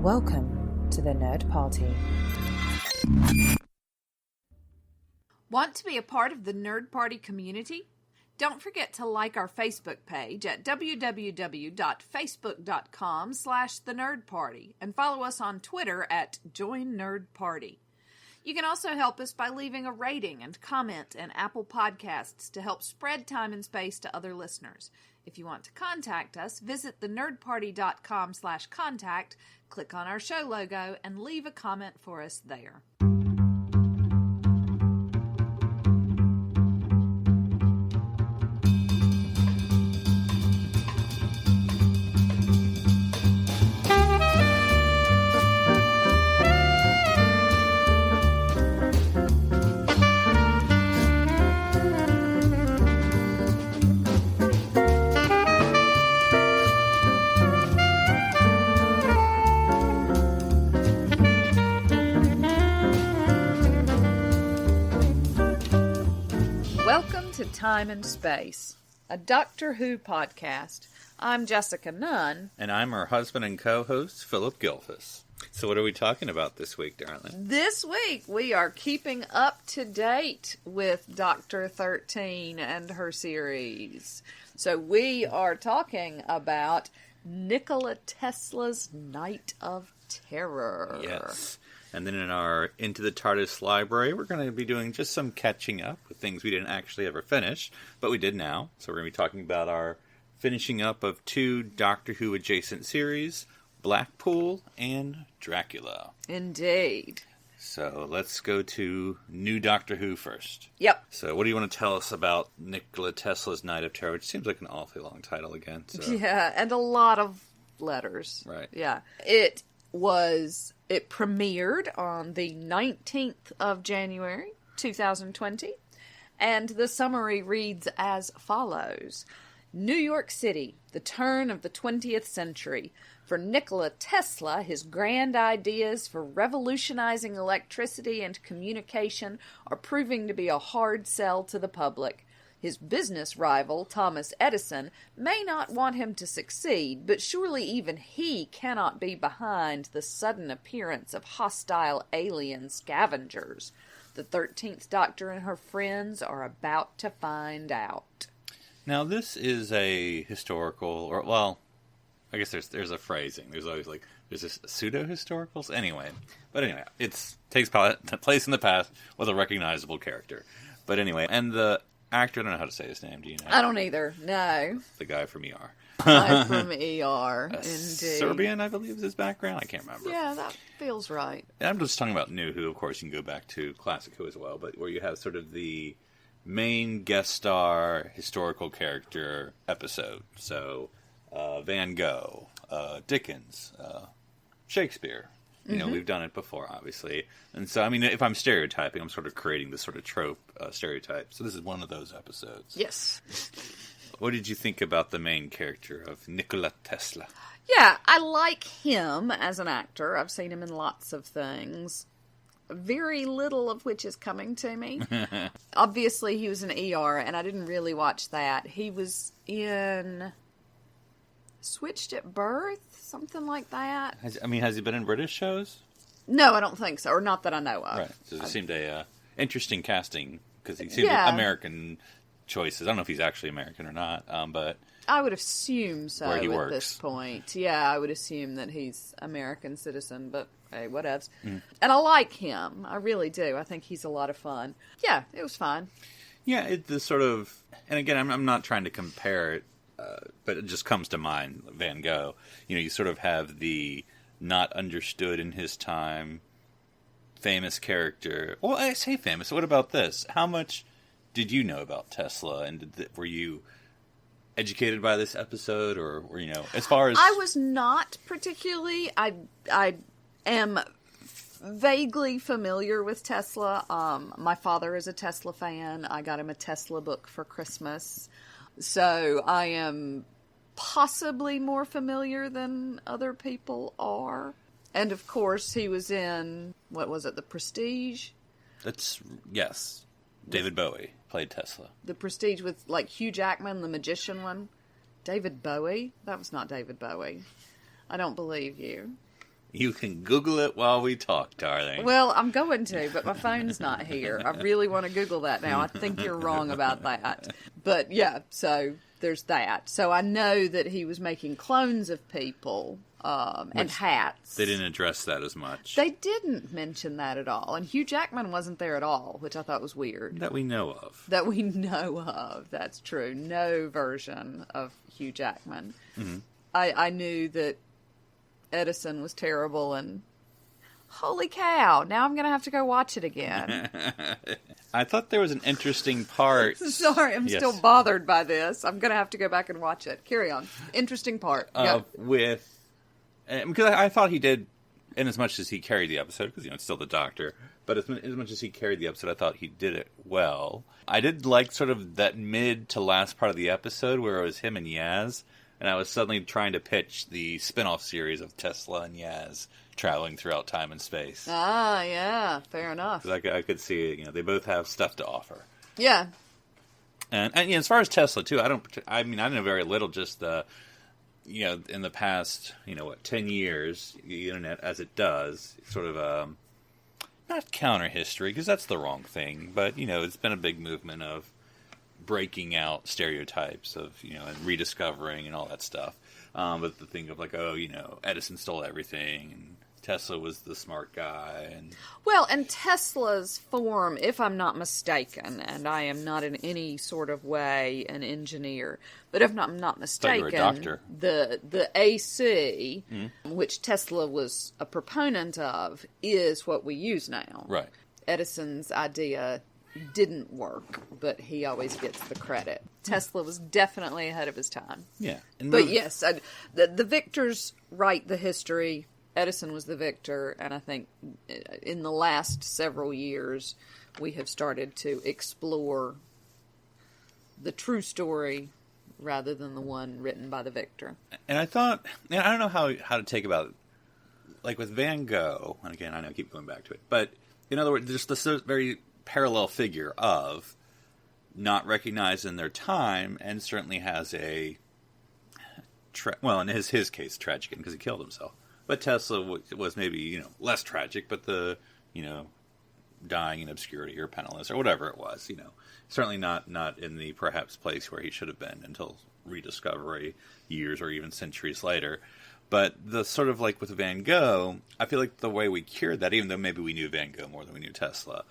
Welcome to the Nerd Party. Want to be a part of the Nerd Party community? Don't forget to like our Facebook page at www.facebook.com/thenerdparty and follow us on Twitter at @JoinNerdParty. You can also help us by leaving a rating and comment in Apple Podcasts to help spread Time and Space to other listeners. If you want to contact us, visit thenerdparty.com/contact, click on our show logo, and leave a comment for us there. Time and Space, a Doctor Who podcast. I'm Jessica Nunn. And I'm her husband and co-host, Philip Gilfus. So what are we talking about this week, darling? This week, we are keeping up to date with Doctor 13 and her series. So we are talking about Nikola Tesla's Night of Terror. Yes. And then in our Into the TARDIS library, we're going to be doing just some catching up with things we didn't actually ever finish, but we did now. So we're going to be talking about our finishing up of 2 Doctor Who adjacent series, Blackpool and Dracula. Indeed. So let's go to New Doctor Who first. Yep. So what do you want to tell us about Nikola Tesla's Night of Terror, which seems like an awfully long title again. So. Yeah, and a lot of letters. Right. Yeah. It premiered on the 19th of January, 2020, and the summary reads as follows. New York City, the turn of the 20th century. For Nikola Tesla, his grand ideas for revolutionizing electricity and communication are proving to be a hard sell to the public. His business rival, Thomas Edison, may not want him to succeed, but surely even he cannot be behind the sudden appearance of hostile alien scavengers. The 13th Doctor and her friends are about to find out. Now, this is a historical, or, well, I guess there's a phrasing. There's always, there's this pseudo-historicals? Anyway. But anyway, it takes place in the past with a recognizable character. But anyway, and the actor, I don't know how to say his name, do you know? I don't either, no. The guy from ER. Guy from ER, indeed. Serbian, I believe, is his background. I can't remember. Yeah, that feels right. And I'm just talking about New Who. Of course, you can go back to Classic Who as well, but where you have sort of the main guest star historical character episode. So, Van Gogh, Dickens, Shakespeare. You know, we've done it before, obviously. And so, I mean, if I'm stereotyping, I'm sort of creating this sort of trope stereotype. So this is one of those episodes. Yes. What did you think about the main character of Nikola Tesla? Yeah, I like him as an actor. I've seen him in lots of things. Very little of which is coming to me. Obviously, he was in ER, and I didn't really watch that. He was in Switched at Birth? Something like that. Has he been in British shows? No, I don't think so. Or not that I know of. Right. So it seemed a interesting casting, because he seemed American choices. I don't know if he's actually American or not, but I would assume so where he at works. This point. Yeah, I would assume that he's American citizen, but hey, whatevs. And I like him. I really do. I think he's a lot of fun. Yeah, it was fine. Yeah, it's the sort of, and again, I'm not trying to compare it, but it just comes to mind, Van Gogh. You know, you sort of have the not understood in his time, famous character. Well, I say famous. What about this? How much did you know about Tesla? And were you educated by this episode? Or you know, as far as... I was not particularly. I am vaguely familiar with Tesla. My father is a Tesla fan. I got him a Tesla book for Christmas. So I am possibly more familiar than other people are. And of course, he was in, what was it, The Prestige? Yes. David Bowie played Tesla. The Prestige with, like, Hugh Jackman, the magician one. David Bowie? That was not David Bowie. I don't believe you. You can Google it while we talk, darling. Well, I'm going to, but my phone's not here. I really want to Google that now. I think you're wrong about that. But yeah, so there's that. So I know that he was making clones of people and hats. They didn't address that as much. They didn't mention that at all. And Hugh Jackman wasn't there at all, which I thought was weird. That we know of. That we know of. That's true. No version of Hugh Jackman. Mm-hmm. I knew that Edison was terrible, and holy cow, now I'm going to have to go watch it again. I thought there was an interesting part. Sorry, I'm still bothered by this. I'm going to have to go back and watch it. Carry on. Interesting part. Because I thought he did, in as much as he carried the episode, because, it's still the Doctor, but as much as he carried the episode, I thought he did it well. I did like sort of that mid to last part of the episode where it was him and Yaz, and I was suddenly trying to pitch the spin-off series of Tesla and Yaz traveling throughout time and space. Ah, yeah, fair enough. Because I could see, they both have stuff to offer. Yeah. And as far as Tesla, too, I know very little, just the, in the past, 10 years, the internet, as it does, sort of, not counter history, because that's the wrong thing, but, it's been a big movement of breaking out stereotypes of, and rediscovering and all that stuff. But the thing of Edison stole everything and Tesla was the smart guy. And Tesla's form, if I'm not mistaken, and I am not in any sort of way an engineer, but if I'm not mistaken, you were a doctor. The AC, which Tesla was a proponent of, is what we use now. Right. Edison's idea didn't work, but he always gets the credit. Tesla was definitely ahead of his time. Yeah. But yes, the victors write the history. Edison was the victor, and I think in the last several years we have started to explore the true story rather than the one written by the victor. And I thought, I don't know how to take about it. Like with Van Gogh, and again, I know I keep going back to it, but in other words, there's this very parallel figure of not recognizing their time, and certainly has a in his case tragic because he killed himself. But Tesla was maybe less tragic, but the dying in obscurity or penniless or whatever it was, certainly not in the perhaps place where he should have been until rediscovery years or even centuries later. But the sort of like with Van Gogh, I feel like the way we cured that, even though maybe we knew Van Gogh more than we knew Tesla.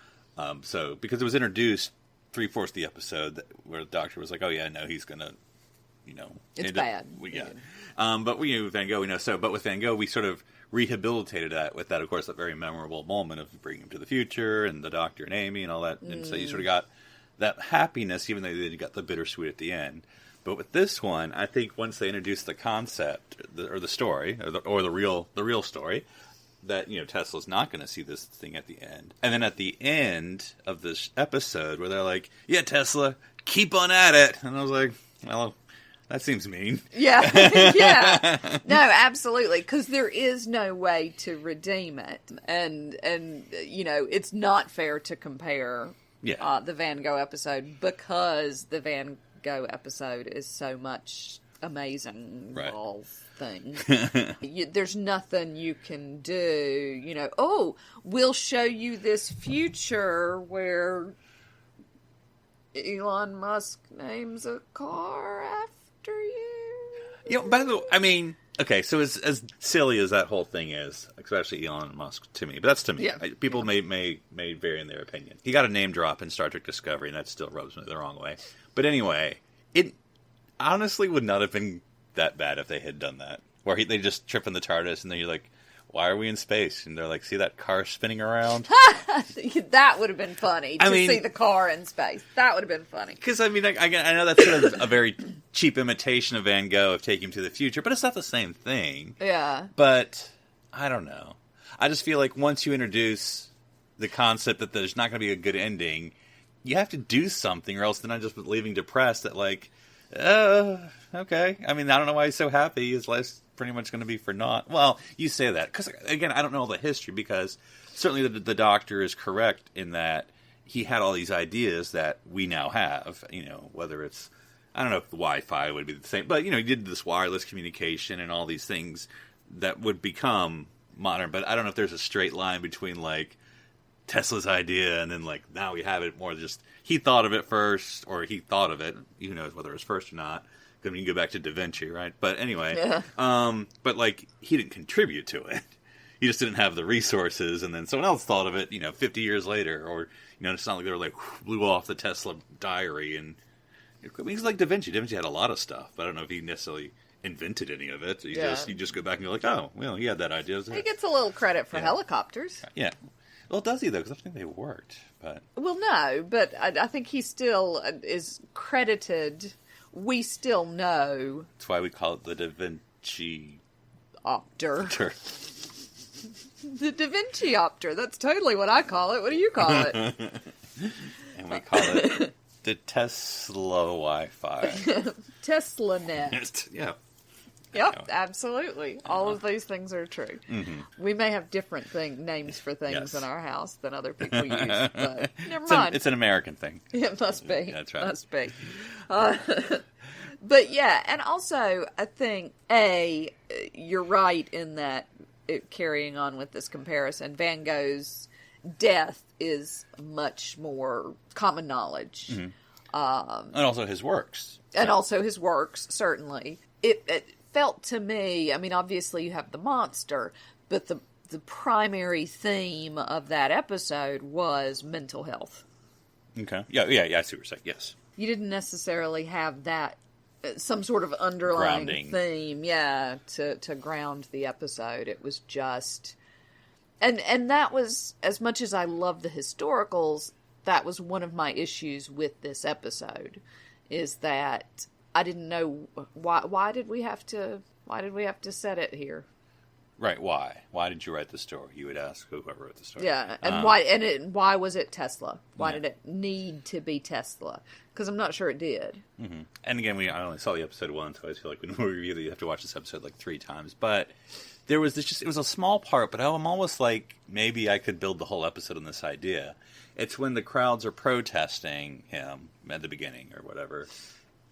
So, because it was introduced 3/4 of the episode where the Doctor was like, oh yeah, no, he's going to, it's bad. But we knew Van Gogh, but with Van Gogh, we sort of rehabilitated that with that, of course, that very memorable moment of bringing him to the future and the Doctor and Amy and all that. And so you sort of got that happiness, even though they got the bittersweet at the end. But with this one, I think once they introduced the concept or the story or the real story, that Tesla's not going to see this thing at the end. And then at the end of this episode where they're like, yeah, Tesla, keep on at it. And I was like, well, that seems mean. Yeah. Yeah. No, absolutely. Because there is no way to redeem it. And it's not fair to compare the Van Gogh episode because the Van Gogh episode is so much amazing thing. There's nothing you can do, we'll show you this future where Elon Musk names a car after you. By the way, okay, so as silly as that whole thing is, especially Elon Musk to me, but that's to me. Yeah. People may vary in their opinion. He got a name drop in Star Trek Discovery, and that still rubs me the wrong way. But anyway, it honestly would not have been that bad if they had done that. Where they just trip in the TARDIS, and then you're like, why are we in space? And they're like, see that car spinning around? That would have been funny, to see the car in space. That would have been funny. Because, I know that's sort of a very cheap imitation of Van Gogh of taking him to the future, but it's not the same thing. Yeah. But, I don't know. I just feel like once you introduce the concept that there's not going to be a good ending, you have to do something, or else then I'm just leaving depressed that, okay. I don't know why he's so happy. His life's pretty much going to be for naught. Well, you say that. Because, again, I don't know all the history, because certainly the Doctor is correct in that he had all these ideas that we now have. Whether it's, I don't know if the Wi-Fi would be the same, but, he did this wireless communication and all these things that would become modern, but I don't know if there's a straight line between, like, Tesla's idea and then, like, now we have it more just he thought of it first, or he thought of it. Who knows whether it was first or not. Because you can go back to Da Vinci, right? But anyway, but, like, he didn't contribute to it. He just didn't have the resources, and then someone else thought of it, 50 years later, or, it's not like they were like, blew off the Tesla diary, and, he's like Da Vinci. Da Vinci had a lot of stuff, but I don't know if he necessarily invented any of it. You just go back and go like, oh, well, he had that idea. He gets a little credit for helicopters. Yeah. Well, does he, though? Because I don't think they worked, but... Well, no, but I think he still is credited. We still know. That's why we call it the Da Vinci... Opter. The Da Vinci Opter. That's totally what I call it. What do you call it? And we call it the Tesla Wi-Fi. Tesla Net. Yeah. Yep, absolutely. All of these things are true. Mm-hmm. We may have different names for things in our house than other people use, but never mind. It's an American thing. It must be. That's right. Must be. But yeah, and also I think, you're right in that, carrying on with this comparison, Van Gogh's death is much more common knowledge. Mm-hmm. And also his works. And also his works, certainly. It felt to me, I mean, obviously you have the monster, but the primary theme of that episode was mental health. Okay. Yeah, I see what you're saying, yes. You didn't necessarily have that, some sort of underlying grounding theme, to ground the episode. It was just... And that was, as much as I love the historicals, that was one of my issues with this episode, is that I didn't know why did we have to set it here? Right, why? Why did you write the story? You would ask whoever wrote the story. Yeah, and why was it Tesla? Why did it need to be Tesla? Because I'm not sure it did. Mm-hmm. And again, I only saw the episode once, so I feel like when we review it, you have to watch this episode like 3 times. But there was it was a small part, but I'm almost like, maybe I could build the whole episode on this idea. It's when the crowds are protesting him at the beginning or whatever.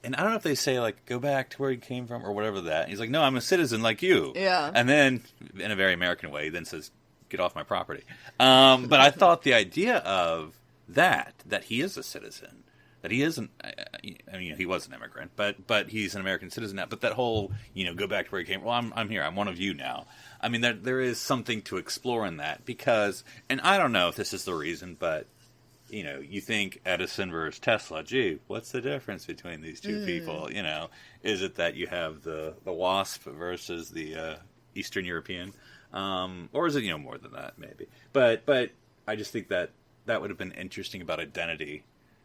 And I don't know if they say, like, go back to where you came from or whatever that. And he's like, no, I'm a citizen like you. Yeah. And then, in a very American way, he then says, get off my property. But I thought the idea of that he is a citizen, that he isn't, I mean, he was an immigrant, but he's an American citizen now. But that whole, go back to where he came, well, I'm here, I'm one of you now. I mean, there is something to explore in that because, and I don't know if this is the reason, but, you think Edison versus Tesla, gee, what's the difference between these two people? Is it that you have the WASP versus the Eastern European? Or is it, more than that, maybe? But I just think that would have been interesting about identity,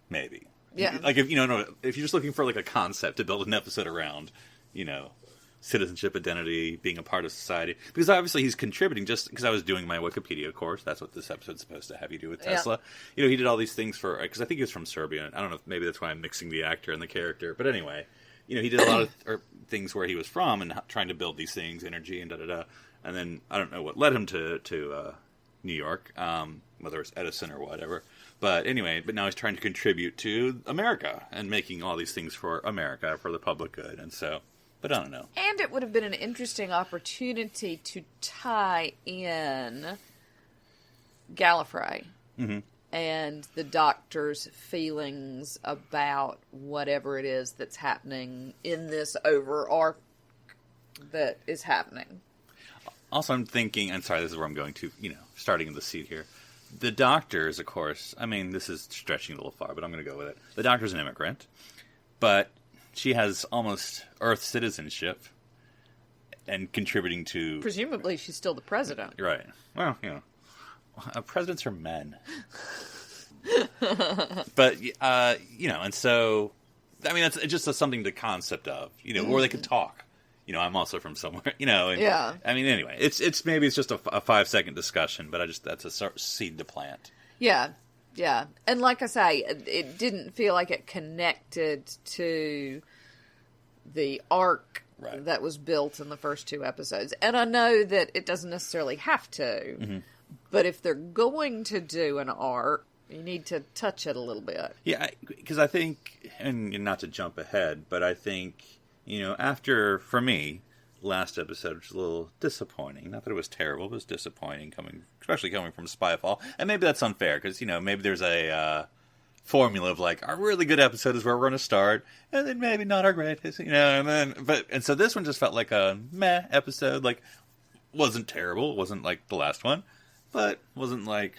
maybe. Yeah. Like, if you're just looking for, like, a concept to build an episode around, citizenship, identity, being a part of society. Because obviously he's contributing, just because I was doing my Wikipedia course. That's what this episode's supposed to have you do with Tesla. Yeah. He did all these things because I think he was from Serbia. I don't know if maybe that's why I'm mixing the actor and the character. But anyway, he did a lot of things where he was from and trying to build these things, energy and da-da-da. And then I don't know what led him to New York, whether it's Edison or whatever. But anyway, now he's trying to contribute to America and making all these things for America, for the public good. And so... But I don't know. And it would have been an interesting opportunity to tie in Gallifrey and the Doctor's feelings about whatever it is that's happening in this over arc that is happening. Also, I'm thinking, I'm sorry, this is where I'm going to, starting in the seat here. The Doctor is, of course, I mean, this is stretching a little far, but I'm going to go with it. The Doctor's an immigrant, but... she has almost Earth citizenship and contributing to... Presumably she's still the president. Right. Well, presidents are men. But, and so... I mean, it's just something to concept of, or they could talk. I'm also from somewhere, And, yeah. I mean, anyway, it's maybe it's just a 5-second discussion, but that's a seed to plant. Yeah. Yeah, and like I say, it didn't feel like it connected to the arc that was built in the first 2 episodes. And I know that it doesn't necessarily have to, but if they're going to do an arc, you need to touch it a little bit. Yeah, because I think, and not to jump ahead, but I think, after, for me, last episode, which was a little disappointing. Not that it was terrible, but it was disappointing, especially coming from Spyfall. And maybe that's unfair, because, maybe there's a formula of, like, our really good episode is where we're going to start, and then maybe not our greatest, and so this one just felt like a meh episode. Like, wasn't terrible. It wasn't like the last one, but wasn't, like,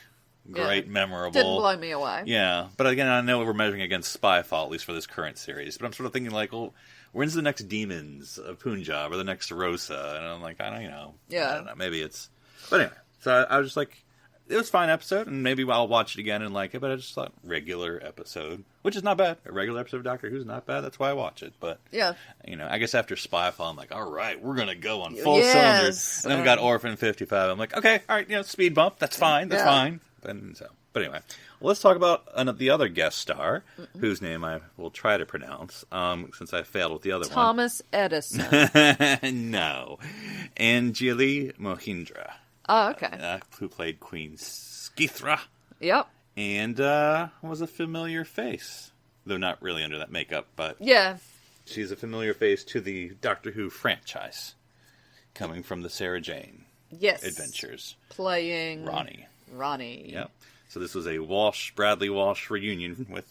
great, memorable. Didn't blow me away. Yeah, but again, I know we're measuring against Spyfall, at least for this current series, but I'm sort of thinking, like, well, when's the next Demons of Punjab, or the next Rosa? And I'm like, I don't know. Yeah. I don't know, maybe it's... But anyway, so I was just like, it was a fine episode, and maybe I'll watch it again and like it, but I just thought regular episode, which is not bad. A regular episode of Doctor Who's not bad, that's why I watch it. But, I guess after Spyfall, I'm like, all right, we're going to go on full cylinders. And then we got Orphan 55. I'm like, okay, all right, speed bump, that's fine, fine. But anyway, let's talk about the other guest star, whose name I will try to pronounce, since I failed with the other Thomas Edison. No. Anjali Mohindra. Oh, okay. Who played Queen Skithra. Yep. And was a familiar face. Though not really under that makeup, but... Yeah. She's a familiar face to the Doctor Who franchise. Coming from the Sarah Jane adventures. Playing... Ronnie. Yep. So this was a Bradley Walsh reunion with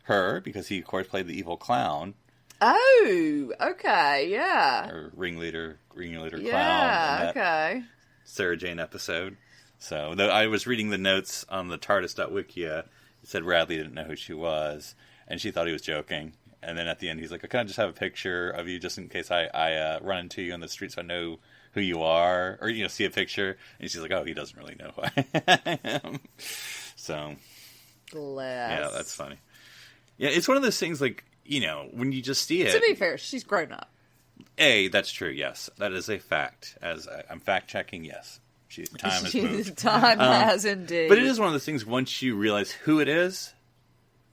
her, because he, of course, played the evil clown. Oh, okay, yeah. Or ringleader clown. Yeah, okay. Sarah Jane episode. So I was reading the notes on the TARDIS.wikia. It said Radley didn't know who she was, and she thought he was joking. And then at the end, he's like, "Can I just have a picture of you, just in case I run into you on the street, so I know who you are, or see a picture?" And she's like, "Oh, he doesn't really know who I am." So, yeah, that's funny. Yeah, it's one of those things, like, when you just see it. To be fair, she's grown up. That's true. Yes, that is a fact. As I'm fact checking, yes, time has moved. Time has indeed. But it is one of those things. Once you realize who it is,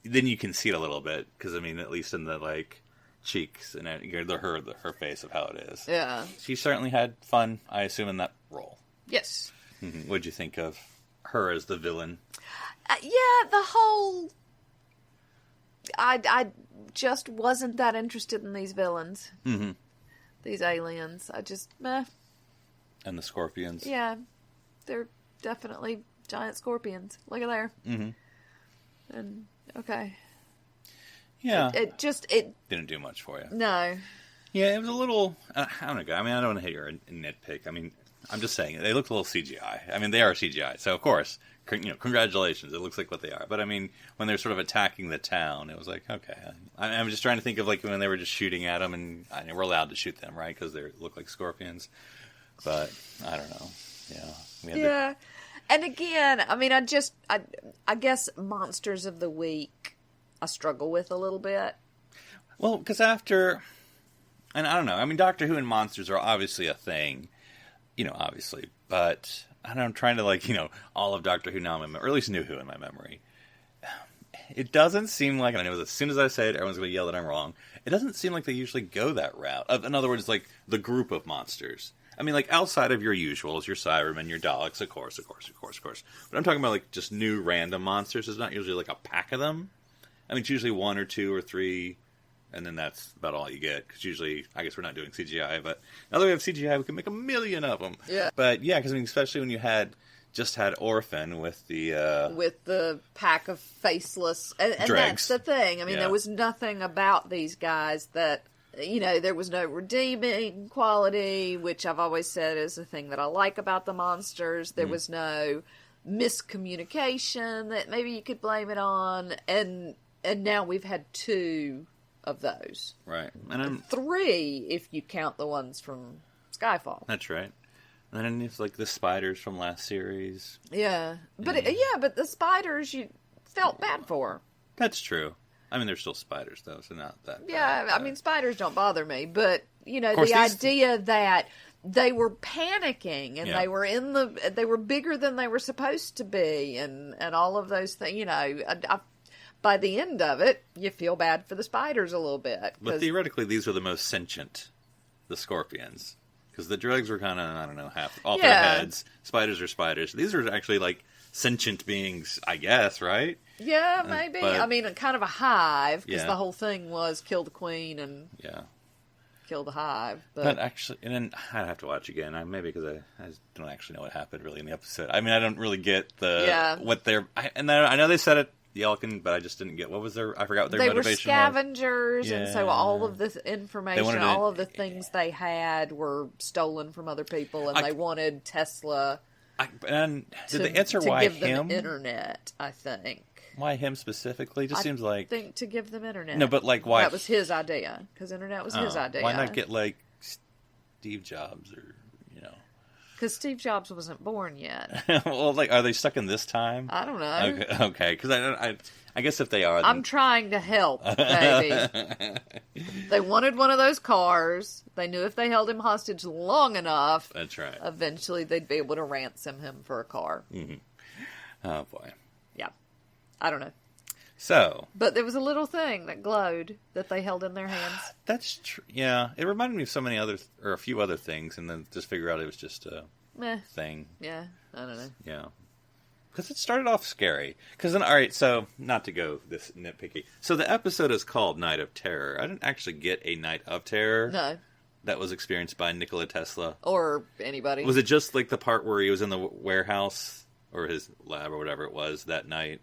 then you can see it a little bit, because at least in the like cheeks and her face of how it is. Yeah, she certainly had fun, I assume, in that role. Yes. Mm-hmm. What'd you think of her as the villain? Yeah, the whole. I just wasn't that interested in these villains. Mm-hmm. These aliens. I just meh. And the scorpions. Yeah, they're definitely giant scorpions. Look at there. Mm-hmm. And okay. Yeah. It didn't do much for you. No. Yeah, it was a little. I don't know. I mean, I don't want to hit your nitpick. I mean, I'm just saying they look a little CGI. I mean, they are CGI, so of course, congratulations. It looks like what they are. But I mean, when they're sort of attacking the town, it was like, okay. I'm just trying to think of like when they were just shooting at them, and we're allowed to shoot them, right? Because they look like scorpions. But I don't know. Yeah. And again, I mean, I guess Monsters of the Week I struggle with a little bit. Well, because after, and I don't know, I mean, Doctor Who and monsters are obviously a thing, obviously, but I'm trying to, like, all of Doctor Who now in my memory, or at least New Who in my memory. It doesn't seem like, and I know as soon as I say it, everyone's going to yell that I'm wrong, it doesn't seem like they usually go that route. In other words, like, the group of monsters. I mean, like, outside of your usuals, your Cybermen, your Daleks, of course. But I'm talking about, like, just new random monsters. It's not usually, like, a pack of them. I mean, it's usually 1 or 2 or 3, and then that's about all you get. Because usually, I guess we're not doing CGI, but now that we have CGI, we can make 1,000,000 of them. Yeah. But, yeah, because, I mean, especially when you just had Orphan with the... with the pack of faceless... And that's the thing. I mean, there was nothing about these guys that... there was no redeeming quality, which I've always said is the thing that I like about the monsters. There was no miscommunication that maybe you could blame it on. And now we've had 2 of those. Right. And 3 if you count the ones from Skyfall. That's right. And then it's like the spiders from last series. Yeah. But but the spiders you felt bad for. That's true. I mean, they're still spiders, though, so not that bad. Yeah, I mean, spiders don't bother me, but, the idea that they were panicking, and they were bigger than they were supposed to be, and all of those things, by the end of it, you feel bad for the spiders a little bit. But theoretically, these were the most sentient, the scorpions. Because the dregs were kind of, I don't know, half off their heads. Spiders are spiders. These are actually, like, sentient beings, I guess, right? Yeah, maybe. I mean, kind of a hive, because Yeah. the whole thing was kill the queen and... Yeah. kill the hive. But actually, and then I'd have to watch again. Maybe because I don't actually know what happened really in the episode. I mean, I don't really get what they're. I know they said it, the Elkin, but I just didn't get what was their. I forgot what their motivation was. They were scavengers, and so all of the information, all of the things they had were stolen from other people, and they wanted Tesla. Did they answer why give them internet? I think. Why him specifically? Just seems like... I think to give them internet. No, but like why... That was his idea, because internet was his idea. Why not get like Steve Jobs or, Because Steve Jobs wasn't born yet. Well, like, are they stuck in this time? I don't know. Okay, because I guess if they are... I'm trying to help, baby. They wanted one of those cars. They knew if they held him hostage long enough... That's right. Eventually they'd be able to ransom him for a car. Mm-hmm. Oh, boy. Yeah. I don't know. So. But there was a little thing that glowed that they held in their hands. That's true. Yeah. It reminded me of so many other, or a few other things, and then just figure out it was just a thing. Yeah. I don't know. Yeah. Because it started off scary. Because then, alright, so, not to go this nitpicky. So the episode is called Night of Terror. I didn't actually get a Night of Terror. No. That was experienced by Nikola Tesla. Or anybody. Was it just like the part where he was in the warehouse, or his lab, or whatever it was, that night?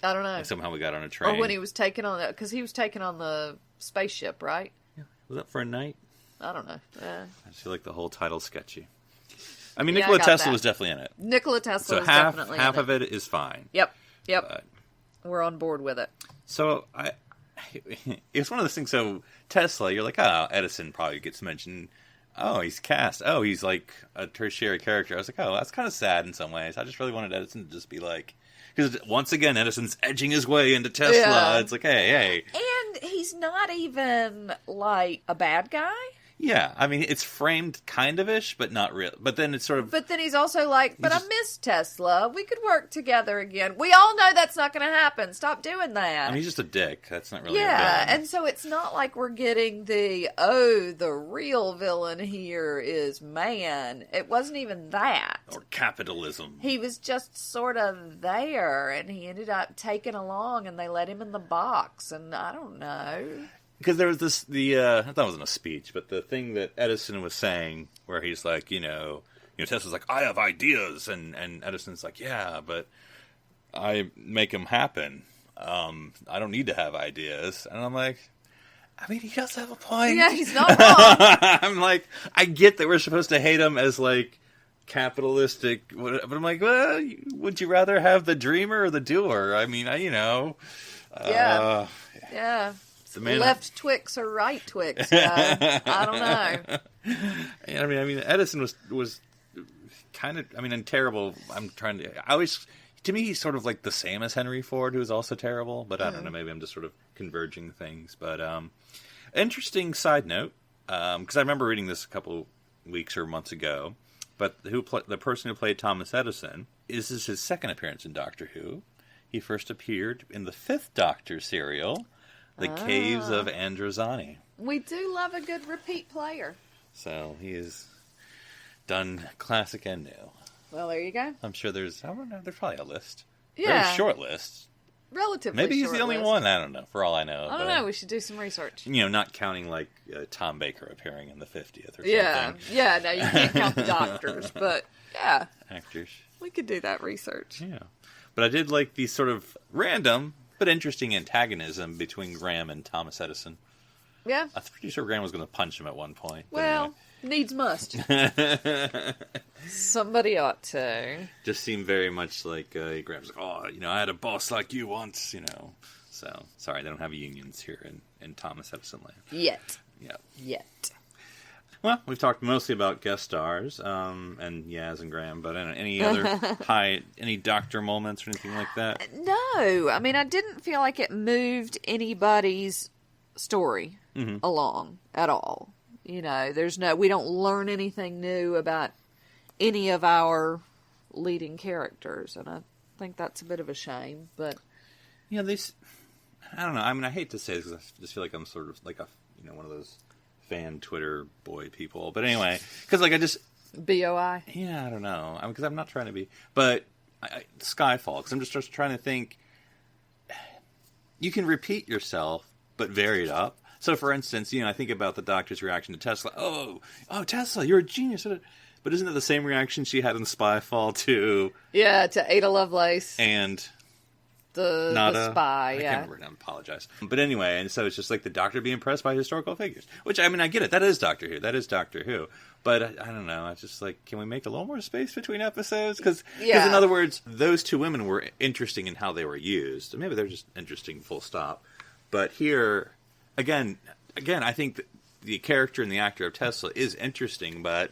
I don't know. Like somehow we got on a train. Or when he was taken on because he was taken on the spaceship, right? Yeah. Was that for a night? I don't know. I just feel like the whole title's sketchy. I mean, Nikola Tesla was definitely in it. Nikola Tesla was definitely in it. So half of it is fine. Yep. But we're on board with it. So it's one of those things. So Tesla, you're like, oh, Edison probably gets mentioned. Oh, he's cast. Oh, he's like a tertiary character. I was like, oh, that's kind of sad in some ways. I just really wanted Edison to just be like, because once again, Edison's edging his way into Tesla. Yeah. It's like, hey. And he's not even like a bad guy. Yeah, I mean, it's framed kind of-ish, but not real. But then it's sort of... But then he's also like, I miss Tesla. We could work together again. We all know that's not going to happen. Stop doing that. I mean, he's just a dick. That's not really a villain. Yeah, and so it's not like we're getting the real villain here is man. It wasn't even that. Or capitalism. He was just sort of there, and he ended up taken along, and they let him in the box, and I don't know... Because there was that wasn't a speech, but the thing that Edison was saying, where he's like, Tesla's like, I have ideas, and Edison's like, yeah, but I make them happen. I don't need to have ideas. And I'm like, I mean, he does have a point. Yeah, he's not wrong. I'm like, I get that we're supposed to hate him as, like, capitalistic, but I'm like, well, would you rather have the dreamer or the doer? I mean, Yeah. Left Twix or right Twix? I don't know. I mean, Edison was kind of, and terrible. To me, he's sort of like the same as Henry Ford, who is also terrible. But I don't know. Maybe I'm just sort of converging things. But interesting side note, because I remember reading this a couple weeks or months ago. But the person who played Thomas Edison is his second appearance in Doctor Who. He first appeared in the 5th Doctor serial. The Caves of Androzani. We do love a good repeat player. So he's done classic and new. Well, there you go. I'm sure there's probably a list. Yeah. Very short list. Relatively Maybe he's short the only list. one. I don't know. For all I know. I don't know. We should do some research. Not counting like Tom Baker appearing in the 50th or something. Yeah. No, you can't count the doctors, but yeah. Actors. We could do that research. Yeah. But I did like these sort of random but interesting antagonism between Graham and Thomas Edison. Yeah. I'm pretty sure Graham was going to punch him at one point. Well, needs must. Somebody ought to. Just seemed very much like Graham's like, I had a boss like you once, So, sorry, they don't have unions here in Thomas Edison land. Yet. Yeah. Yet. Well, we've talked mostly about guest stars, and Yaz and Graham, but any other any Doctor moments or anything like that? No. I mean, I didn't feel like it moved anybody's story along at all. We don't learn anything new about any of our leading characters, and I think that's a bit of a shame, but... Yeah, I don't know. I mean, I hate to say this because I just feel like I'm sort of like one of those fan Twitter boy people. But anyway, because I just... BOI? Yeah, I don't know. Because I'm not trying to be... But Skyfall, because I'm just trying to think... You can repeat yourself, but vary it up. So, for instance, I think about the Doctor's reaction to Tesla. Oh, Tesla, you're a genius. But isn't it the same reaction she had in Spyfall to... Yeah, to Ada Lovelace. And... The spy, I can't remember. I apologize. But anyway, and so it's just like the Doctor being impressed by historical figures. Which, I mean, I get it. That is Doctor Who. That is Doctor Who. But I don't know. It's just like, can we make a little more space between episodes? Because in other words, those two women were interesting in how they were used. Maybe they're just interesting, full stop. But here, again, I think the character and the actor of Tesla is interesting, but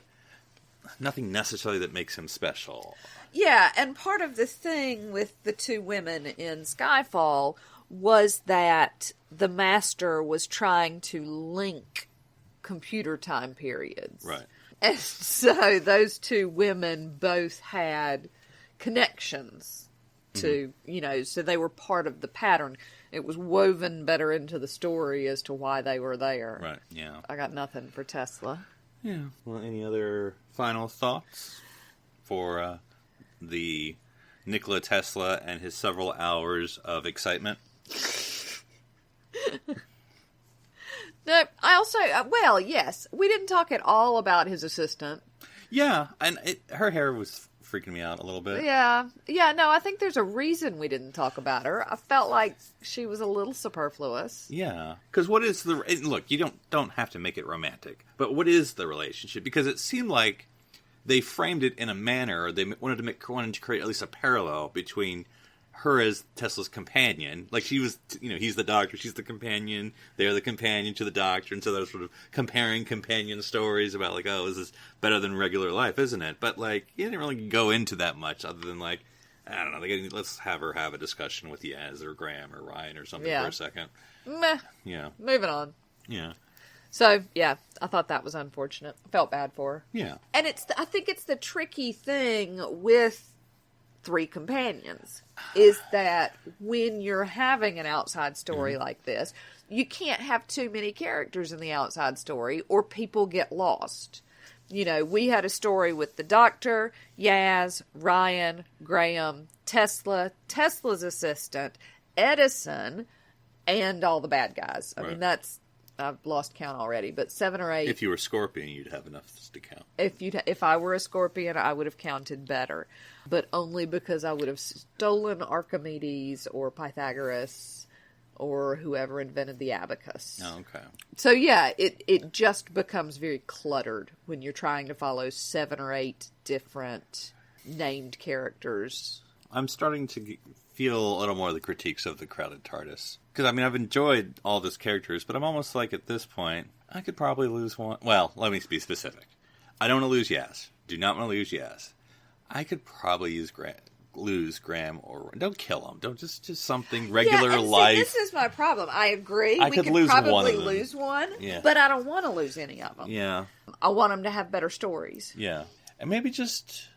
nothing necessarily that makes him special. Yeah, and part of the thing with the two women in Skyfall was that the Master was trying to link computer time periods. Right. And so those two women both had connections to, so they were part of the pattern. It was woven better into the story as to why they were there. Right, yeah. I got nothing for Tesla. Yeah. Well, any other final thoughts for the Nikola Tesla and his several hours of excitement? No, I also, yes, we didn't talk at all about his assistant. Yeah, and her hair was freaking me out a little bit. Yeah, no, I think there's a reason we didn't talk about her. I felt like she was a little superfluous. Yeah, because what is look, you don't have to make it romantic, but what is the relationship? Because it seemed like they framed it in a manner, they wanted to create at least a parallel between her as Tesla's companion. Like, she was, he's the Doctor, she's the companion, they're the companion to the Doctor, and so they're sort of comparing companion stories about, like, oh, this is better than regular life, isn't it? But, like, he didn't really go into that much, other than, like, I don't know, let's have her have a discussion with Yaz or Graham or Ryan or something for a second. Meh. Yeah. Moving on. Yeah. So, yeah, I thought that was unfortunate. I felt bad for her. Yeah. And I think it's the tricky thing with three companions, is that when you're having an outside story like this, you can't have too many characters in the outside story or people get lost. We had a story with the Doctor, Yaz, Ryan, Graham, Tesla, Tesla's assistant, Edison, and all the bad guys. I mean, I've lost count already, but 7 or 8. If you were Scorpion, you'd have enough to count. If I were a Scorpion, I would have counted better, but only because I would have stolen Archimedes or Pythagoras or whoever invented the abacus. Oh, okay. So yeah, it just becomes very cluttered when you're trying to follow 7 or 8 different named characters. I'm starting to feel a little more of the critiques of the crowded TARDIS. Because, I mean, I've enjoyed all those characters, but I'm almost like, at this point, I could probably lose one. Well, let me be specific. I don't want to lose Yaz. Do not want to lose Yaz. I could probably lose Graham or... Don't kill him. Don't just something regular life. See, this is my problem. I agree. We could lose probably one of them. lose one, yeah. But I don't want to lose any of them. Yeah. I want them to have better stories. Yeah. And maybe just...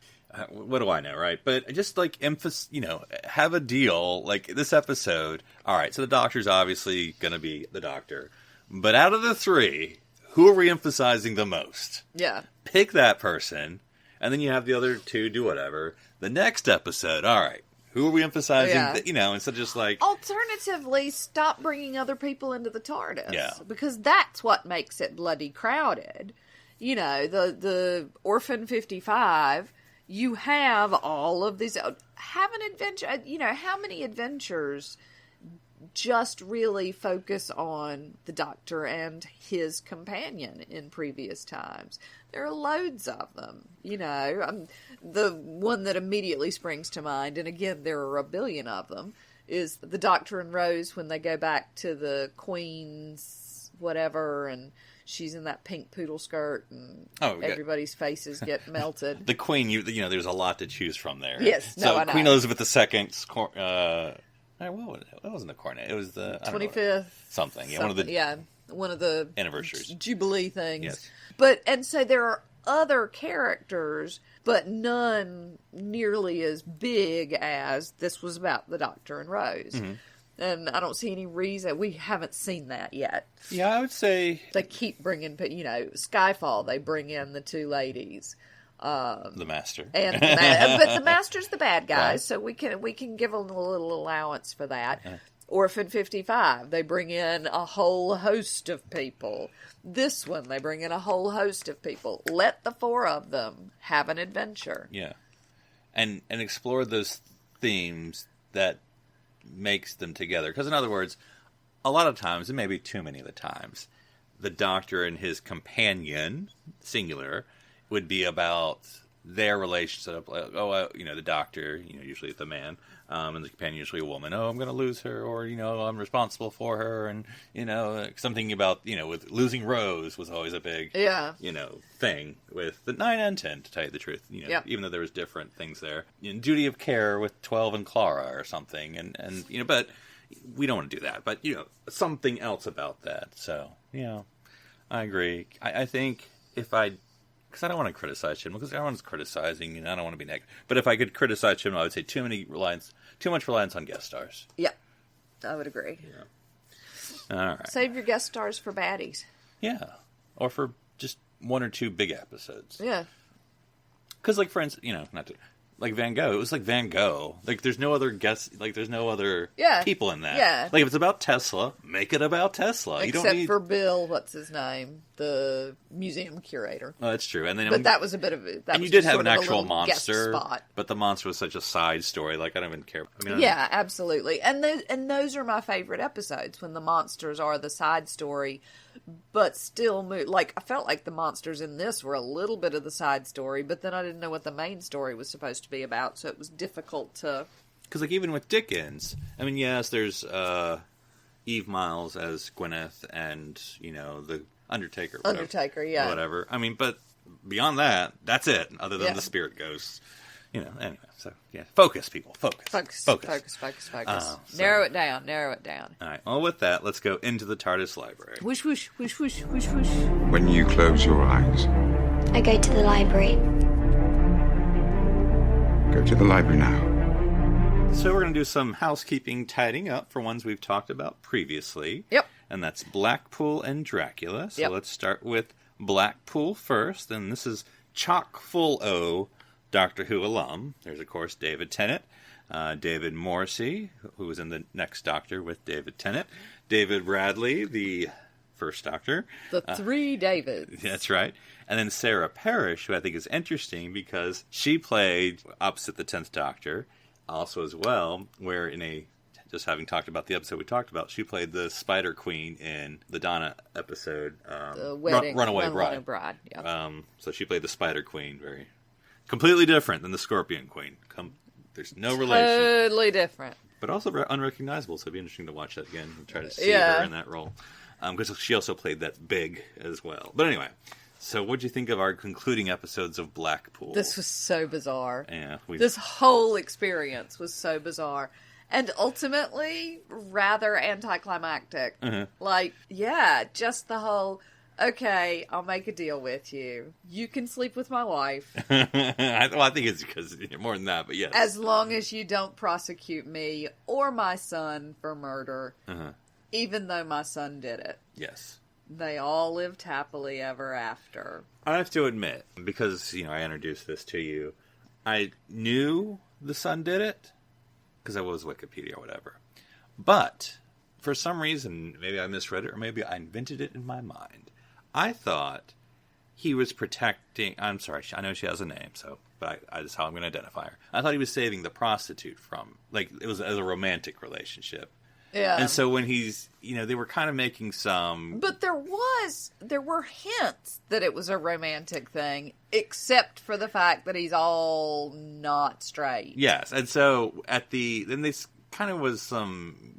what do I know, right? But just, like, have a deal, like, this episode, alright, so the Doctor's obviously gonna be the Doctor, but out of the 3, who are we emphasizing the most? Yeah. Pick that person, and then you have the other 2 do whatever. The next episode, alright, who are we emphasizing, instead of just, like... Alternatively, stop bringing other people into the TARDIS. Yeah. Because that's what makes it bloody crowded. The Orphan 55... You have all of these... Have an adventure... how many adventures just really focus on the Doctor and his companion in previous times? There are loads of them. The one that immediately springs to mind, and again, there are a billion of them, is the Doctor and Rose when they go back to the Queen's whatever, and... She's in that pink poodle skirt, and everybody's faces get melted. The Queen, there's a lot to choose from there. Yes, so Queen Elizabeth II's, what wasn't the coronet? It was the 25th something. Yeah, one of the anniversaries, Jubilee things. Yes. And so there are other characters, but none nearly as big as this was about the Doctor and Rose. Mm-hmm. And I don't see any reason. We haven't seen that yet. Yeah, I would say... They keep bringing, Skyfall, they bring in the 2 ladies. The Master. But the Master's the bad guy, right. So we can give them a little allowance for that. Orphan 55, they bring in a whole host of people. This one, they bring in a whole host of people. Let the four of them have an adventure. Yeah. And explore those themes that makes them together. Because in other words, a lot of times, and maybe too many of the times, the Doctor and his companion, singular, would be about their relationship. Like, the Doctor, usually the man, and the companion, usually a woman. Oh, I'm going to lose her, or, I'm responsible for her, and, something about, with losing Rose was always a big, thing with the 9 and 10, to tell you the truth, even though there was different things there. Duty of care with 12 and Clara or something, and but we don't want to do that, but, something else about that. So, I agree. I think because I don't want to criticize Chibnall, because everyone's criticizing, and I don't want to be negative. But if I could criticize Chibnall, I would say too much reliance on guest stars. Yeah, I would agree. Yeah. All right. Save your guest stars for baddies. Yeah, or for just 1 or 2 big episodes. Yeah. Because, like, for instance, not to... Like Van Gogh, it was like Van Gogh. Like, there's no other guests. Like, there's no other people in that. Yeah. Like, if it's about Tesla, make it about Tesla. Except for Bill, what's his name, the museum curator. Oh, that's true. And then, but that was a bit of a. And you did have an actual monster, but the monster was such a side story. Like, I don't even care. Absolutely. And those are my favorite episodes, when the monsters are the side story, but still move. Like, I felt like the monsters in this were a little bit of the side story, but then I didn't know what the main story was supposed to be about, so it was difficult to... Because, like, even with Dickens, I mean, yes, there's Eve Miles as Gwyneth and, the Undertaker. Undertaker, yeah. Whatever. I mean, but beyond that, that's it, other than the spirit ghosts. Anyway, so, yeah. Focus, people. Focus. Narrow it down. All right. Well, with that, let's go into the TARDIS library. Whoosh, whoosh, whoosh, whoosh, whoosh, whoosh. When you close your eyes... I go to the library. Go to the library now. So we're going to do some housekeeping tidying up for ones we've talked about previously. Yep. And that's Blackpool and Dracula. So yep. Let's start with Blackpool first. And this is chock full O Doctor Who alum. There's, of course, David Tennant, David Morrissey, who was in the next Doctor with David Tennant, David Bradley, the first Doctor. The 3 Davids. That's right. And then Sarah Parrish, who I think is interesting because she played opposite the 10th Doctor, also as well, where just having talked about the episode we talked about, she played the Spider Queen in the Donna episode, the wedding, Runaway Bride. Yeah. So she played the Spider Queen, completely different than the Scorpion Queen. There's no relation. Totally different. But also unrecognizable, so it'd be interesting to watch that again and try to see her in that role. Because she also played that Big as well. But anyway, so what'd you think of our concluding episodes of Blackpool? This was so bizarre. Yeah. This whole experience was so bizarre. And ultimately, rather anticlimactic. Uh-huh. Like, just the whole... Okay, I'll make a deal with you. You can sleep with my wife. I think it's because more than that, but yes. As long as you don't prosecute me or my son for murder, even though my son did it. Yes. They all lived happily ever after. I have to admit, because, I introduced this to you, I knew the son did it, because I was Wikipedia or whatever. But, for some reason, maybe I misread it, or maybe I invented it in my mind. I thought he was protecting... I'm sorry, I know she has a name, but that's how I'm going to identify her. I thought he was saving the prostitute from... Like, it was as a romantic relationship. Yeah. And so when he's... they were kind of making some... But there were hints that it was a romantic thing, except for the fact that he's all not straight. Yes, and so then this kind of was some,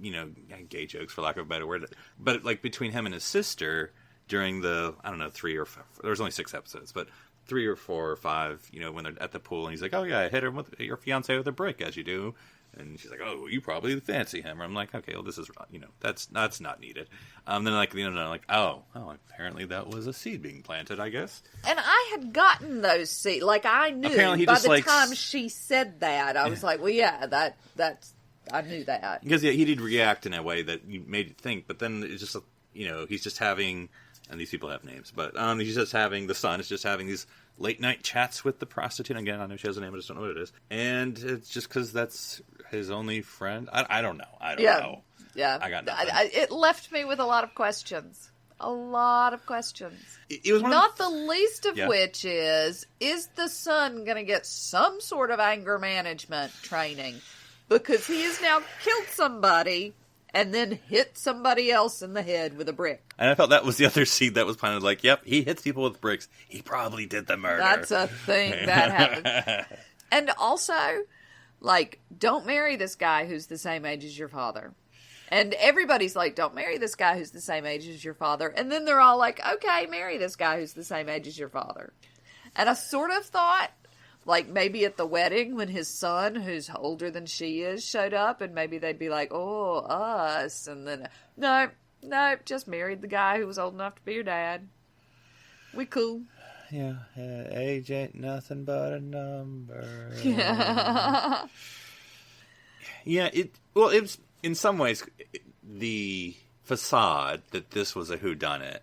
gay jokes, for lack of a better word. But, like, between him and his sister... During the, 3 or 4, there was only 6 episodes, but 3 or 4 or 5, when they're at the pool, and he's like, oh yeah, I hit her with your fiance with a brick, as you do. And she's like, oh, you probably fancy him. Or I'm like, okay, well, this is, that's not needed. Then apparently that was a seed being planted, I guess. And I had gotten those seeds. Like, I knew. Apparently by the time she said that, I was like, well, yeah, that's, I knew that. Because, he did react in a way that made you think, but then it's just, he's just having... And these people have names, but he's just having, the son is just having these late night chats with the prostitute. Again, I know she has a name, I just don't know what it is. And it's just because that's his only friend. I don't know. I don't know. Yeah. I got nothing. It left me with a lot of questions. A lot of questions. It was one Not of the least of which is the son going to get some sort of anger management training? Because he has now killed somebody and then hit somebody else in the head with a brick. And I felt that was the other scene that was kind of like, yep, he hits people with bricks. He probably did the murder. That's a thing that happens. And also, like, don't marry this guy who's the same age as your father. And everybody's like, don't marry this guy who's the same age as your father. And then they're all like, okay, marry this guy who's the same age as your father. And I sort of thought, like, maybe at the wedding when his son, who's older than she is, showed up, and maybe they'd be like, oh, us. And then, no, just married the guy who was old enough to be your dad. We cool. Yeah, age ain't nothing but a number. Yeah. Yeah, it was, in some ways, the facade that this was a whodunit,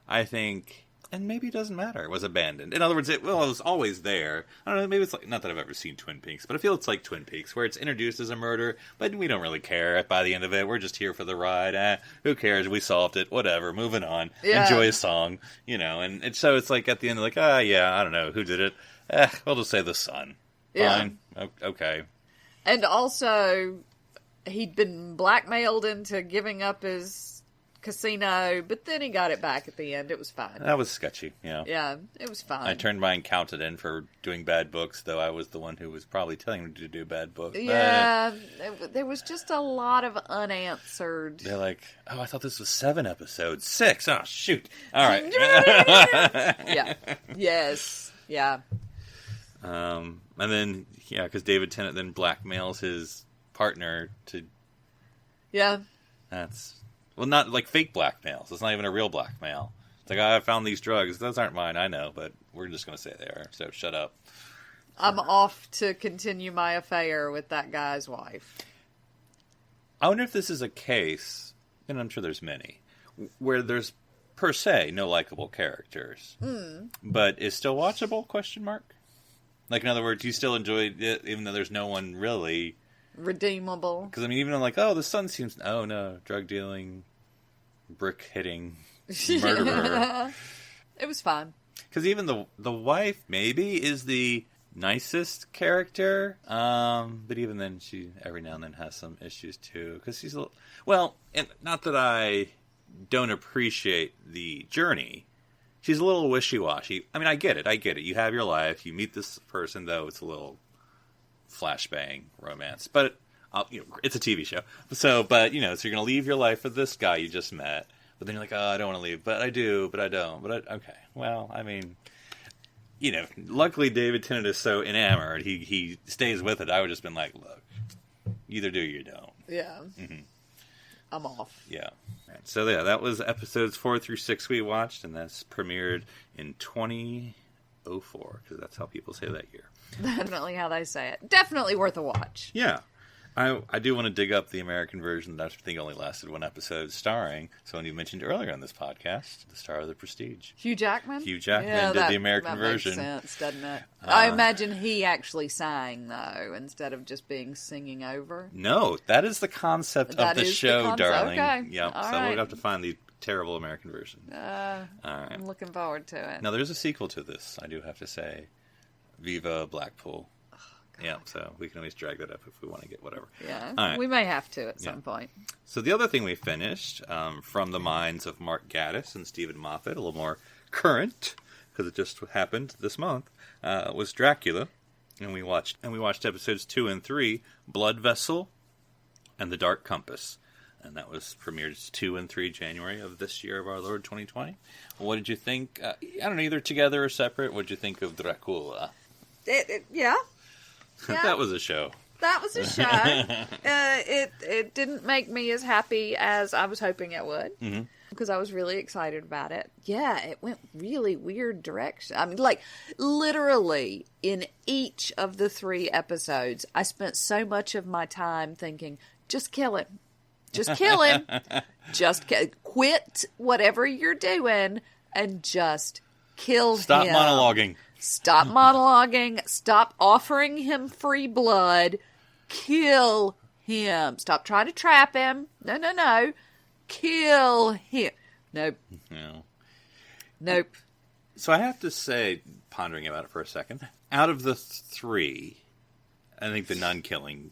I think, and maybe it doesn't matter, it was abandoned. In other words, it was always there. I don't know, maybe it's like, not that I've ever seen Twin Peaks, but I feel it's like Twin Peaks, where it's introduced as a murder, but we don't really care by the end of it. We're just here for the ride. Who cares? We solved it. Whatever. Moving on. Yeah. Enjoy a song. And so it's like at the end, like, yeah, I don't know. Who did it? We'll just say the son. Yeah. Fine. Okay. And also, he'd been blackmailed into giving up his casino, but then he got it back at the end. It was fine. That was sketchy, yeah. Yeah, it was fine. I turned my accountant in for doing bad books, though I was the one who was probably telling him to do bad books. Yeah, there was just a lot of unanswered. They're like, oh, I thought this was 7 episodes. 6? Oh, shoot. All right. Yeah. Yes. Yeah. And then, yeah, because David Tennant then blackmails his partner to... Yeah. That's... Well, not like fake blackmails. It's not even a real blackmail. It's like, I found these drugs. Those aren't mine, I know, but we're just going to say they are, so shut up. I'm off to continue my affair with that guy's wife. I wonder if this is a case, and I'm sure there's many, where there's, per se, no likable characters. But is still watchable, question mark? Like, in other words, you still enjoyed it, even though there's no one really... redeemable. Because, I mean, even like, oh, the son seems... Oh, no, drug dealing, brick hitting, murderer. It was fine. Because even the wife, maybe, is the nicest character. But even then, she every now and then has some issues, too. Because she's a little... Well, and not that I don't appreciate the journey. She's a little wishy-washy. I mean, I get it. You have your life. You meet this person, though. It's a little... flashbang romance, but it's a TV show. So you're going to leave your life for this guy you just met, but then you're like, oh, I don't want to leave, but I do, but I don't, okay. Well, I mean, luckily David Tennant is so enamored, he stays with it. I would have just been like, look, you either do or you don't. Yeah. Mm-hmm. I'm off. Yeah. Right. So yeah, that was episodes 4 through 6 we watched, and that's premiered in 2004, because that's how people say that year. Definitely how they say it. Definitely worth a watch. Yeah. I do want to dig up the American version that I think only lasted 1 episode, starring someone you mentioned earlier on this podcast, the star of The Prestige. Hugh Jackman? Hugh Jackman did the American version. That makes sense, doesn't it? I imagine he actually sang, though, instead of just being singing over. No, that is the concept of the show, darling. Okay. Yep. All so right. we'll have to find the terrible American version. All right. I'm looking forward to it. Now, there's a sequel to this, I do have to say. Viva Blackpool. Yeah, so we can always drag that up if we want to get whatever. Yeah, right. We may have to at some point. So the other thing we finished, from the minds of Mark Gatiss and Stephen Moffat, a little more current, because it just happened this month, was Dracula. And we watched episodes 2 and 3, Blood Vessel and The Dark Compass. And that was premiered 2 and 3 January of this year of our Lord 2020. What did you think? I don't know, either together or separate. What did you think of Dracula? Yeah. That was a show. That was a show. It didn't make me as happy as I was hoping it would. Mm-hmm. Because I was really excited about it. Yeah, it went really weird direction. I mean, like, literally, in each of the 3 episodes, I spent so much of my time thinking, just kill him. Just kill him. Quit whatever you're doing and just kill him. Stop monologuing. Stop monologuing. Stop offering him free blood. Kill him. Stop trying to trap him. No. Kill him. Nope. No. Nope. So I have to say, pondering about it for a second, out of the three, I think the nun killing,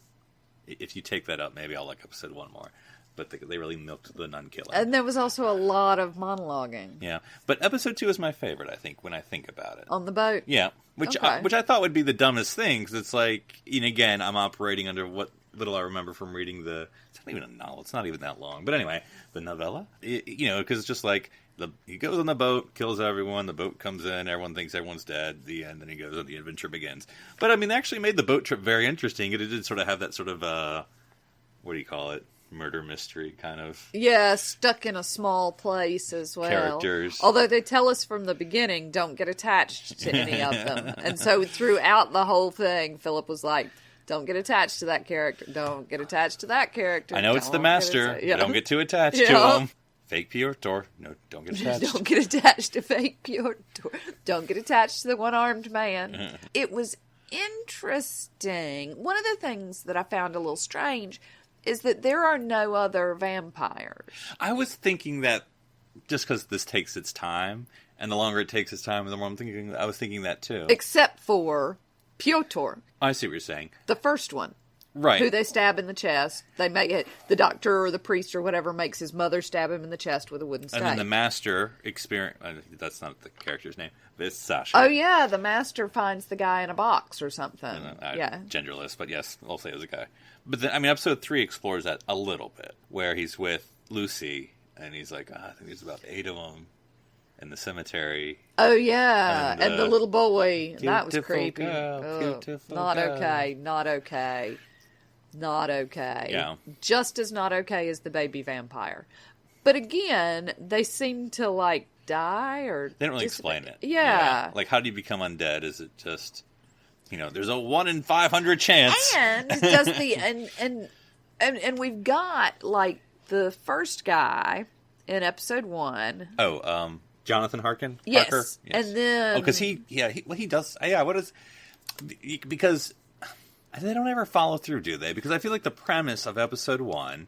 if you take that up, maybe I'll like episode 1 more. But they really milked the nun killing. And there was also a lot of monologuing. Yeah. But episode 2 is my favorite, I think, when I think about it. On the boat? Yeah. Which I thought would be the dumbest thing, because it's like, again, I'm operating under what little I remember from reading it's not even a novel, it's not even that long. But anyway, the novella, because it's just like, he goes on the boat, kills everyone, the boat comes in, everyone thinks everyone's dead, the end, then he goes and the adventure begins. But I mean, they actually made the boat trip very interesting, and it did sort of have that sort of, what do you call it? Murder mystery kind of. Yeah, stuck in a small place as well. Characters. Although they tell us from the beginning, don't get attached to any of them. And so throughout the whole thing, Philip was like, don't get attached to that character. Don't get attached to that character. I know it's the master. Don't get too attached to him. Fake Piotr. No, don't get attached. Don't get attached to fake Piotr. Don't get attached to the one-armed man. It was interesting. One of the things that I found a little strange is that there are no other vampires. I was thinking that just because this takes its time, and the longer it takes its time, the more I was thinking that too. Except for Piotr. I see what you're saying. The first one. Right. Who they stab in the chest. They make it, the doctor or the priest or whatever makes his mother stab him in the chest with a wooden stake. And then the master that's not the character's name, but it's Sasha. Oh yeah, the master finds the guy in a box or something. Yeah. Genderless, but yes, I'll say it was a guy. But then, episode 3 explores that a little bit, where he's with Lucy, and he's like, I think there's about 8 of them in the cemetery. Oh, yeah, and the little boy. That was creepy. Beautiful not girl. okay, not okay. Not okay. Yeah. Just as not okay as the baby vampire. But again, they seem to, like, die or... They don't really explain it. Yeah. Like, how do you become undead? Is it just... there's a 1 in 500 chance. And does and we've got like the first guy in episode 1. Oh, Jonathan Harker. Yes. Harker? Yes. And then because he does. Yeah, what is? Because they don't ever follow through, do they? Because I feel like the premise of episode 1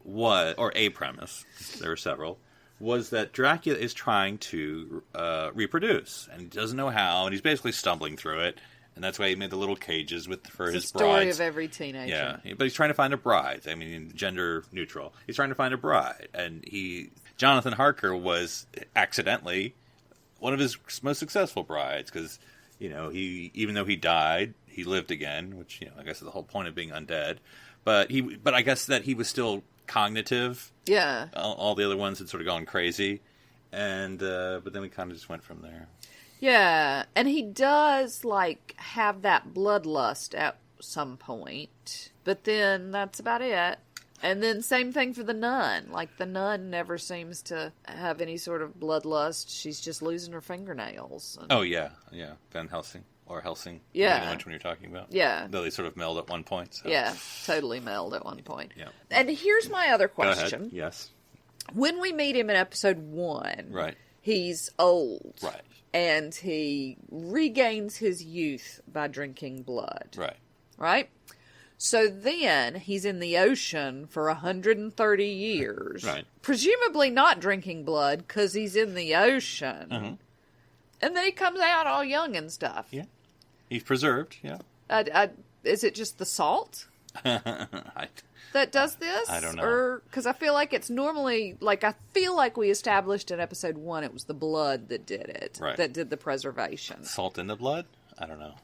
was, or a premise, there were several, was that Dracula is trying to reproduce and doesn't know how, and he's basically stumbling through it. And that's why he made the little cages for his brides. The story of every teenager. Yeah, but he's trying to find a bride. I mean, gender neutral. He's trying to find a bride. And Jonathan Harker was accidentally one of his most successful brides because, even though he died, he lived again, which, I guess is the whole point of being undead. But I guess that he was still cognitive. Yeah. All the other ones had sort of gone crazy. And, but then we kind of just went from there. Yeah, and he does, like, have that bloodlust at some point, but then that's about it. And then same thing for the nun. Like, the nun never seems to have any sort of bloodlust. She's just losing her fingernails. Oh, yeah. Van Helsing. Or Helsing. Yeah. Which one you're talking about. Yeah. Though they sort of meld at one point. So. Yeah, totally meld at one point. Yeah. And here's my other question. Go ahead. Yes. When we meet him in episode 1, right, he's old. Right. And he regains his youth by drinking blood. Right. Right? So then he's in the ocean for 130 years. Right. Presumably not drinking blood because he's in the ocean. Mm-hmm. And then he comes out all young and stuff. Yeah. He's preserved, yeah. Is it just the salt that does this? I don't know. Or because I feel like it's normally, like, I feel like we established in episode 1 it was the blood that did it. Right. That did the preservation. Salt in the blood? I don't know.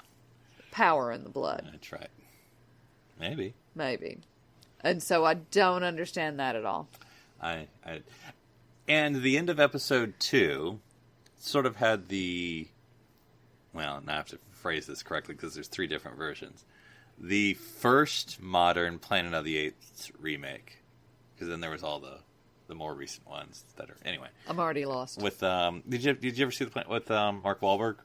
Power in the blood. That's right. Maybe. And so I don't understand that at all. And the end of episode 2 sort of had well, now I have to phrase this correctly because there's 3 different versions. The first modern Planet of the Apes remake, because then there was all the more recent ones that are anyway. I'm already lost. With did you ever see the Planet with Mark Wahlberg?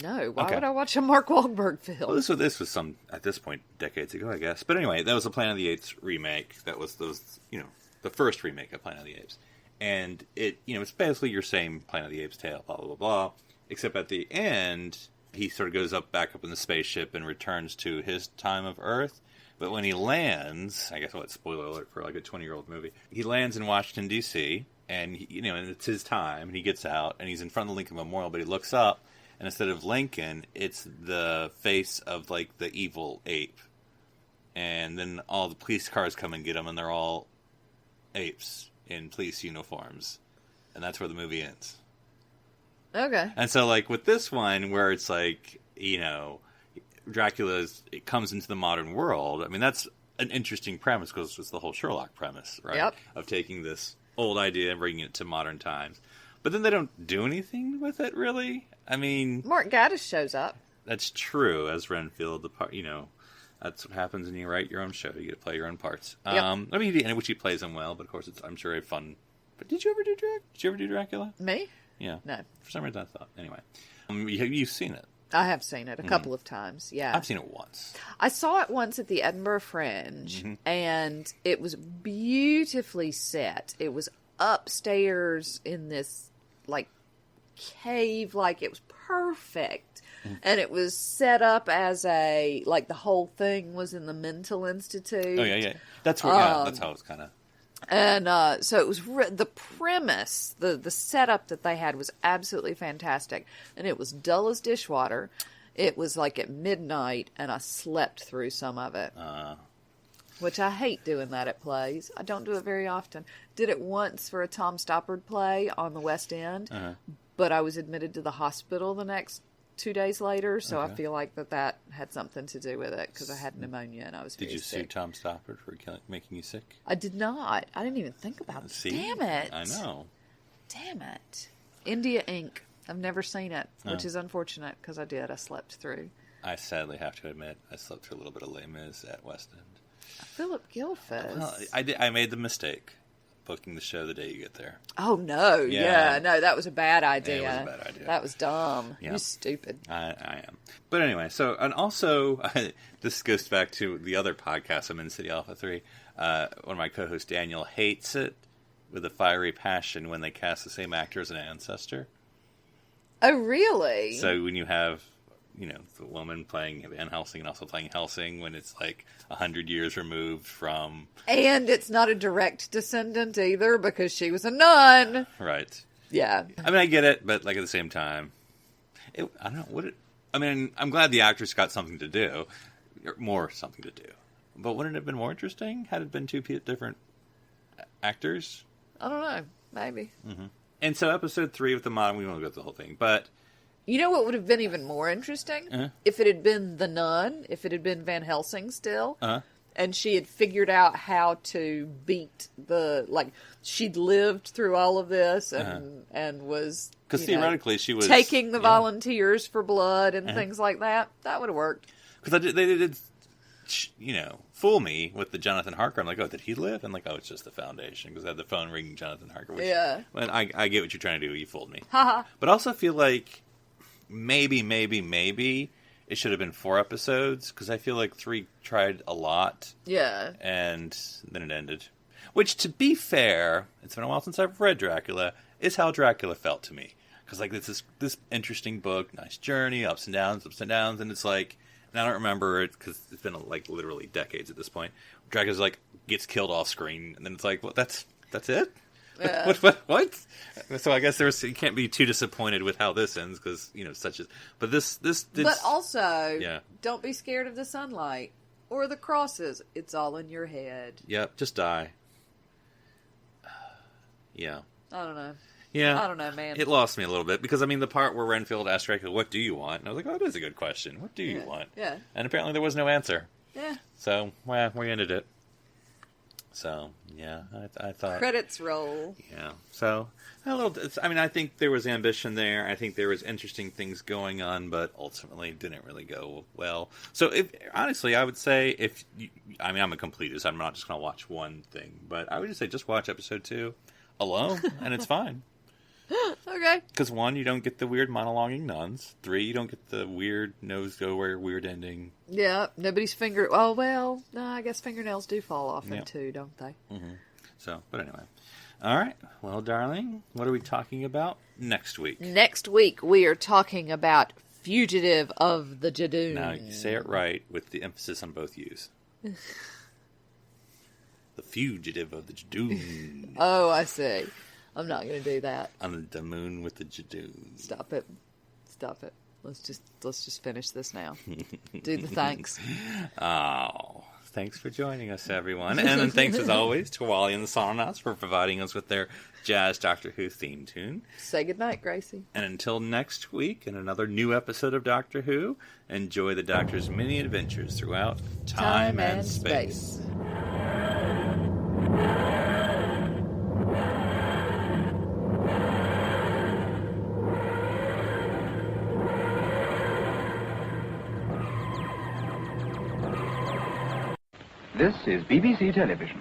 No, why would I watch a Mark Wahlberg film? Well, this was some at this point decades ago, I guess. But anyway, that was a Planet of the Apes remake. That was the first remake of Planet of the Apes, and it's basically your same Planet of the Apes tale, blah blah blah blah. Except at the end, he sort of goes back up in the spaceship and returns to his time of Earth. But when he lands, I guess spoiler alert for like a 20-year-old movie, he lands in Washington, D.C., and, and it's his time, and he gets out, and he's in front of the Lincoln Memorial, but he looks up, and instead of Lincoln, it's the face of, like, the evil ape. And then all the police cars come and get him, and they're all apes in police uniforms. And that's where the movie ends. Okay. And so, like, with this one, where it's like, Dracula it comes into the modern world, I mean, that's an interesting premise, because it's the whole Sherlock premise, right? Yep. Of taking this old idea and bringing it to modern times. But then they don't do anything with it, really. I mean... Mark Gatiss shows up. That's true, as Renfield, that's what happens when you write your own show. You get to play your own parts. Yep. I mean, in which he plays them well, but of course, it's, I'm sure, a fun... But did you ever do Dracula? Me? Yeah. No. For some reason, I thought. Anyway. You've seen it. I have seen it a couple of times, yeah. I've seen it once. I saw it once at the Edinburgh Fringe, and it was beautifully set. It was upstairs in this, like, cave, like, it was perfect. And it was set up as the whole thing was in the mental institute. Oh, yeah. That's where, that's how it's kind of... And so it was the premise, the setup that they had was absolutely fantastic. And it was dull as dishwater. It was like at midnight, and I slept through some of it. Which I hate doing that at plays. I don't do it very often. Did it once for a Tom Stoppard play on the West End, but I was admitted to the hospital the next 2 days later, so I feel like that had something to do with it, because I had pneumonia and I was very sick. Did you sue Tom Stoppard for making you sick? I did not. I didn't even think about it. See? Damn it. I know. Damn it. India Inc. I've never seen it, which is unfortunate, because I did. I slept through. I sadly have to admit, I slept through a little bit of Les Mis at West End. Philip Gilfus. Well, I made the mistake booking the show the day you get there. Oh, no. Yeah. No, that was a bad idea. It was a bad idea. That was dumb. Yeah. You're stupid. I am. But anyway, and also, this goes back to the other podcast I'm in, City Alpha 3. One of my co-hosts, Daniel, hates it with a fiery passion when they cast the same actor as an ancestor. Oh, really? So when you have, the woman playing Van Helsing and also playing Helsing, when it's like 100 years removed from... And it's not a direct descendant either, because she was a nun. Right. Yeah. I mean, I get it, but like at the same time, I don't know, I'm glad the actress got something to do, or more something to do. But wouldn't it have been more interesting had it been two different actors? I don't know. Maybe. Mm-hmm. And so episode 3 with the modern, we won't go through the whole thing, but... You know what would have been even more interesting? If it had been the nun, if it had been Van Helsing still, and she had figured out how to beat she'd lived through all of this and was... Because theoretically she was... Taking the volunteers for blood and things like that. That would have worked. Because they did, fool me with the Jonathan Harker. I'm like, oh, did he live? And like, oh, it's just the Foundation. Because I had the phone ringing Jonathan Harker. Which, and I get what you're trying to do. You fooled me. But I also feel like... Maybe it should have been 4 episodes, because I feel like 3 tried a lot. Yeah. And then it ended. Which, to be fair, it's been a while since I've read Dracula, is how Dracula felt to me. Because, like, this interesting book, nice journey, ups and downs, and it's like, and I don't remember it, because it's been, like, literally decades at this point. Dracula's, like, gets killed off screen, and then it's like, well, that's it? Yeah. What? So I guess you can't be too disappointed with how this ends, because such as. But this. But also, don't be scared of the sunlight or the crosses. It's all in your head. Yep, just die. Yeah. I don't know. Yeah. I don't know, man. It lost me a little bit, because the part where Renfield asked Dracula, "What do you want?" and I was like, "Oh, that is a good question. What do you want?" Yeah. And apparently there was no answer. Yeah. So we ended it. So, yeah, I thought... Credits roll. Yeah. So, I think there was ambition there. I think there was interesting things going on, but ultimately didn't really go well. So, honestly, I would say I'm a completist. I'm not just going to watch one thing. But I would just say just watch episode 2 alone, and it's fine. Okay. Because 1, you don't get the weird monologuing nuns. 3, you don't get the weird nose-go-where weird ending. Yeah, nobody's finger... Oh, well, no, I guess fingernails do fall off in 2, don't they? Mm-hmm. So, but anyway. All right. Well, darling, what are we talking about next week? Next week, we are talking about Fugitive of the Jadoon. Now, you say it right with the emphasis on both U's. The fugitive of the Jadoon. Oh, I see. I'm not going to do that. On the moon with the Jadoon. Stop it. Let's just finish this now. Do the thanks. Oh, thanks for joining us, everyone. And then thanks, as always, to Wally and the Sononauts for providing us with their jazz Doctor Who theme tune. Say goodnight, Gracie. And until next week, in another new episode of Doctor Who, enjoy the Doctor's many adventures throughout time and space. This is BBC Television.